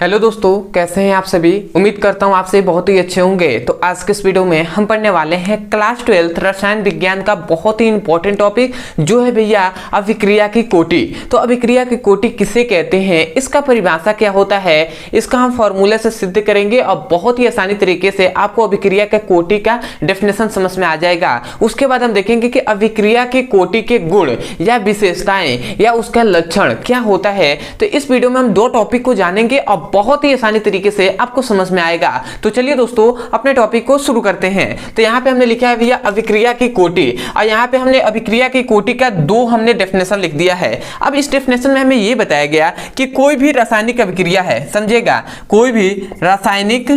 Hello दोस्तों, कैसे हैं आप सभी। उम्मीद करता हूं आप सभी बहुत ही अच्छे होंगे। तो आज के इस वीडियो में हम पढ़ने वाले हैं क्लास 12 रसायन विज्ञान का बहुत ही इंपॉर्टेंट टॉपिक जो है भैया अभिक्रिया की कोटि। तो अभिक्रिया की कोटि किसे कहते हैं, इसका परिभाषा क्या होता है, इसका हम फॉर्मूले से सिद्ध करेंगे और बहुत ही आसानी तरीके से आपको अभिक्रिया के कोटि का डेफिनेशन समझ में आ जाएगा। उसके बाद हम देखेंगे कि अभिक्रिया की कोटि के गुण या विशेषताएं या उसका लक्षण क्या होता है। तो इस वीडियो में हम दो टॉपिक को जानेंगे और बहुत ही आसानी तरीके से आपको समझ में आएगा। तो चलिए दोस्तों अपने टॉपिक को शुरू करते हैं। तो यहाँ पे हमने लिखा है भैया अभिक्रिया की कोटि, और यहाँ पे हमने अभिक्रिया की कोटि का दो हमने डेफिनेशन लिख दिया है। अब इस डेफिनेशन में हमें ये बताया गया कि कोई भी रासायनिक अभिक्रिया है, समझेगा, कोई भी रासायनिक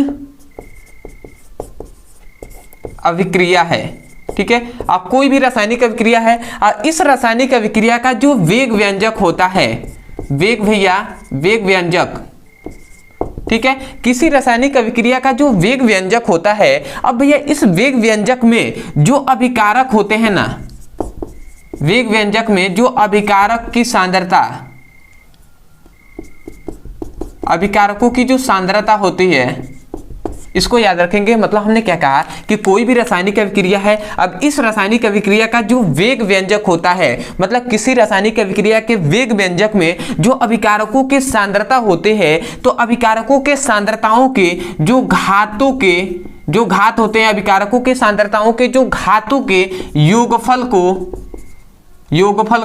अभिक्रिया है, ठीक है। अब कोई भी रासायनिक अभिक्रिया है और इस रासायनिक अभिक्रिया का जो वेग व्यंजक होता है, वेग भैया वेग व्यंजक, ठीक है, किसी रासायनिक अभिक्रिया का जो वेग व्यंजक होता है। अब भैया इस वेग व्यंजक में जो अभिकारक होते हैं ना, वेग व्यंजक में जो अभिकारक की सांद्रता, अभिकारकों की जो सांद्रता होती है, इसको याद रखेंगे। मतलब हमने क्या कहा कि कोई भी रासायनिक अभिक्रिया है, अब इस रासायनिक अभिक्रिया का जो वेग व्यंजक होता है, मतलब किसी रासायनिक अभिक्रिया के वेग व्यंजक में जो अभिकारकों के सांद्रता होते हैं, तो अभिकारकों के सांद्रताओं के जो घातों के जो घात होते हैं, अभिकारकों के सांद्रताओं के जो घातों के योगफल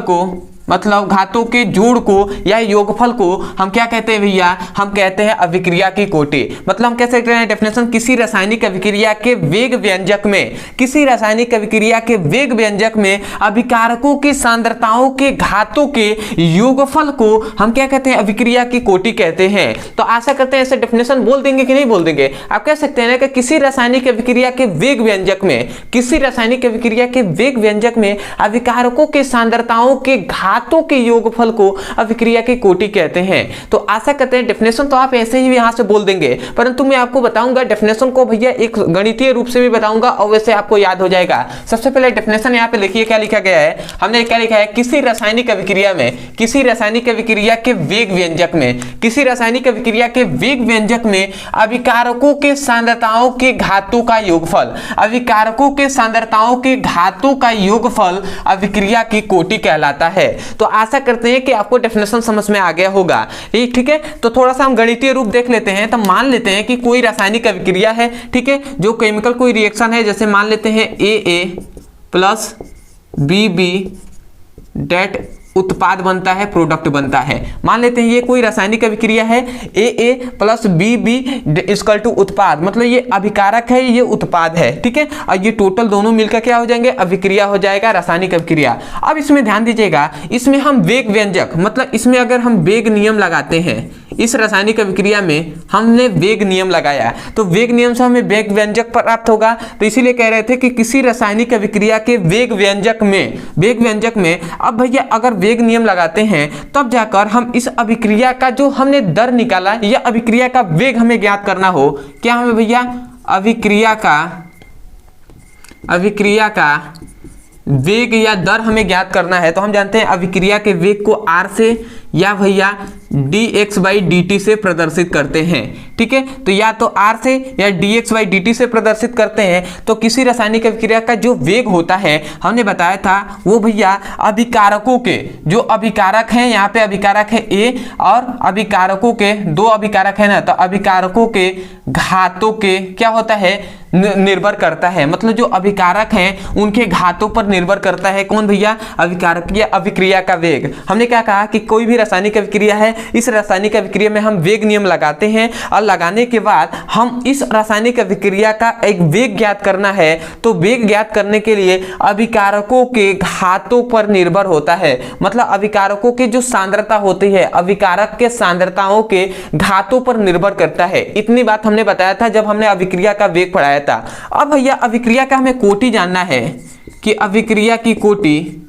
को मतलब घातों के जोड़ को या योगफल को हम क्या कहते हैं भैया, हम कहते हैं अभिक्रिया की कोटि। मतलब हम कह सकते हैं डेफिनेशन, किसी रासायनिक अभिक्रिया के वेग व्यंजक में, किसी रासायनिक अभिक्रिया के वेग व्यंजक में अभिकारकों की सांद्रताओं के घातों के योगफल को हम क्या कहते हैं, अभिक्रिया की कोटि कहते हैं। तो आशा करते हैं ऐसे डेफिनेशन बोल देंगे कि नहीं बोल देंगे। आप कह सकते हैं ना कि किसी रासायनिक अभिक्रिया के वेग व्यंजक में, किसी रासायनिक अभिक्रिया के वेग व्यंजक में अभिकारकों के सांद्रताओं के घातों के योगफल को अभिक्रिया की कोटि कहते हैं। तो आशा करते हैं डेफिनेशन तो आप ऐसे ही यहां से बोल देंगे, परंतु मैं आपको बताऊंगा डेफिनेशन को भैया एक गणितीय रूप से भी बताऊंगा और वैसे आपको याद हो जाएगा। सबसे पहले डेफिनेशन यहां पे लिखिए, क्या लिखा गया है, हमने क्या लिखा है, किसी रासायनिक अभिक्रिया में, किसी रासायनिक अभिक्रिया के वेग व्यंजक में, किसी रासायनिक अभिक्रिया के वेग व्यंजक में अभिकारकों के सांद्रताओं के घातों का योगफल, अभिकारकों के सांद्रताओं के घातों का योगफल अभिक्रिया की कोटि कहलाता है। तो आशा करते हैं कि आपको डेफिनेशन समझ में आ गया होगा, ठीक है। तो थोड़ा सा हम गणितीय रूप देख लेते हैं। तो मान लेते हैं कि कोई रासायनिक अभिक्रिया है, ठीक है, जो केमिकल कोई रिएक्शन है, जैसे मान लेते हैं AA प्लस BB डेट उत्पाद बनता है, प्रोडक्ट बनता है। मान लेते हैं ये कोई रासायनिक अभिक्रिया है, AA plus BB equal to उत्पाद, मतलब ये अभिकारक है, ये उत्पाद है, ठीक है। और ये टोटल दोनों मिलकर क्या हो जाएंगे, अभिक्रिया हो जाएगा, रासायनिक अभिक्रिया। अब इसमें ध्यान दीजिएगा, इसमें हम वेग व्यंजक, मतलब इसमें अगर हम वेग नियम लगाते हैं, इस रासायनिक अभिक्रिया में हमने वेग नियम लगाया, तो वेग नियम से हमें वेग व्यंजक प्राप्त होगा। तो इसीलिए कह रहे थे कि किसी रासायनिक अभिक्रिया के वेग व्यंजक में अब भैया अगर वेग नियम लगाते हैं तब जाकर हम इस अभिक्रिया का जो हमने दर निकाला या अभिक्रिया का वेग हमें ज्ञात करना हो, क्या हमें भैया अभिक्रिया का वेग या दर हमें ज्ञात करना है। तो हम जानते हैं अभिक्रिया के वेग को R से या भैया dx/dt से प्रदर्शित करते हैं, ठीक है। तो या तो R से या dx/dt से प्रदर्शित करते हैं। तो किसी रासायनिक अभिक्रिया का जो वेग होता है, हमने बताया था वो भैया अभिकारकों के जो अभिकारक हैं, यहाँ पे अभिकारक है A और अभिकारकों के दो अभिकारक है ना, तो अभिकारकों के घातों के क्या होता है, निर्भर करता है। मतलब जो अभिकारक हैं उनके घातों पर निर्भर करता है कौन भैया, अभिकारक या अभिक्रिया का वेग। हमने क्या कहा कि कोई भी रासायनिक अभिक्रिया है, इस रासायनिक अभिक्रिया में हम वेग नियम लगाते हैं और लगाने के बाद हम इस रासायनिक अभिक्रिया का एक वेग ज्ञात करना है। तो वेग ज्ञात करने के लिए अभिकारकों के घातों पर निर्भर होता है, मतलब अभिकारकों की जो सांद्रता होती है अभिकारक के सांद्रताओं के घातों पर निर्भर करता है। इतनी बात हमने बताया था जब हमने अभिक्रिया का वेग पढ़ाया था। अब भैया अभिक्रिया का हमें कोटि जानना है कि अभिक्रिया की कोटि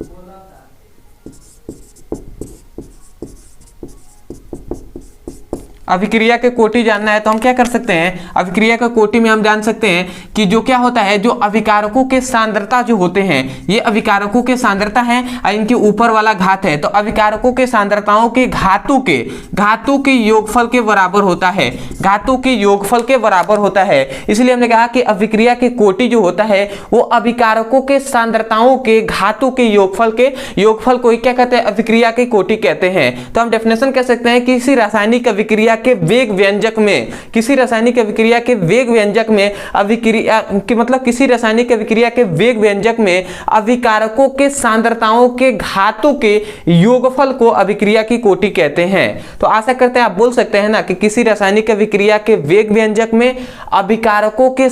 अभिक्रिया के कोटि जानना है तो हम क्या कर सकते हैं, अभिक्रिया के कोटि में हम जान सकते हैं कि जो क्या होता है, जो अभिकारकों के सांद्रता जो होते हैं, ये अभिकारकों के सांद्रता है और इनके ऊपर वाला घात है, तो अभिकारकों के सांद्रताओं के घातों के योगफल के बराबर होता है, घातों के योगफल के बराबर होता है। इसलिए हमने कहा कि अभिक्रिया के कोटि जो होता है वो अभिकारकों के सांद्रताओं के घातों के योगफल को क्या कहते हैं, अभिक्रिया के कोटि कहते हैं। तो हम डेफिनेशन कह सकते हैं, किसी रासायनिक अभिक्रिया के वेग व्यंजक में, किसी रासायनिक अभिक्रिया के वेग व्यंजक में अभिक्रिया की मतलब किसी रासायनिक अभिक्रिया के वेग व्यंजक में अभिकारकों के सांद्रताओं के घातों के योगफल को अभिक्रिया की कोटि कहते हैं। तो आशा करते हैं आप बोल सकते हैं ना कि किसी रासायनिक अभिक्रिया के वेग व्यंजक में अभिकारकों के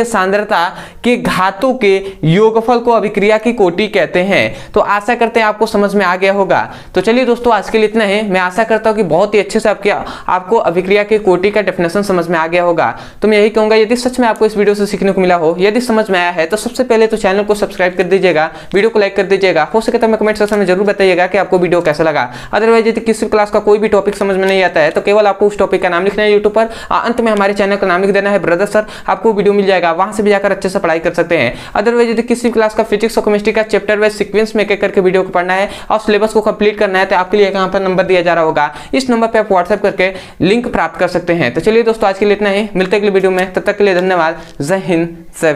सांद्रता के घातों के योगफल को अभिक्रिया की कोटि कहते हैं। तो आशा करते हैं आपको समझ में आ गया होगा। तो चलिए दोस्तों, आज के लिए इतना ही। मैं आशा करता हूं कि बहुत ही अच्छे से आपको अभिक्रिया के कोटि का डेफिनेशन समझ में आ गया होगा। तो मैं यही कहूंगा, यदि सच में आपको इस वीडियो से सीखने को मिला हो, यदि समझ में आया है, तो सबसे पहले तो चैनल को सब्सक्राइब कर दीजिएगा, वीडियो को लाइक कर दीजिएगा, हो सके तो हमें कमेंट सेक्शन में जरूर बताइएगा कि आपको वीडियो कैसा लगा। अदरवाइज यदि किसी क्लास का कोई भी टॉपिक समझ में नहीं आता है तो केवल आपको उस टॉपिक का नाम लिखना है यूट्यूब पर, अंत में हमारे चैनल का नाम लिख देना है ब्रदर सर, आपको वीडियो मिल जाएगा, वहां से भी जाकर अच्छे से पढ़ाई कर सकते हैं। अदरवाइज यदि किसी क्लास का फिजिक्स और केमिस्ट्री का चैप्टर वाइज सीक्वेंस में करके वीडियो को पढ़ना है और सिलेबस को कंप्लीट करना है, तो आपके लिए यहाँ पर नंबर दिया जा रहा होगा, इस नंबर पर आप व्हाट्सएप करके लिंक प्राप्त कर सकते हैं। तो चलिए दोस्तों, आज के लिए इतना ही, मिलते हैं अगले वीडियो में, तब तक के लिए धन्यवाद। जय हिंद, जय भारत।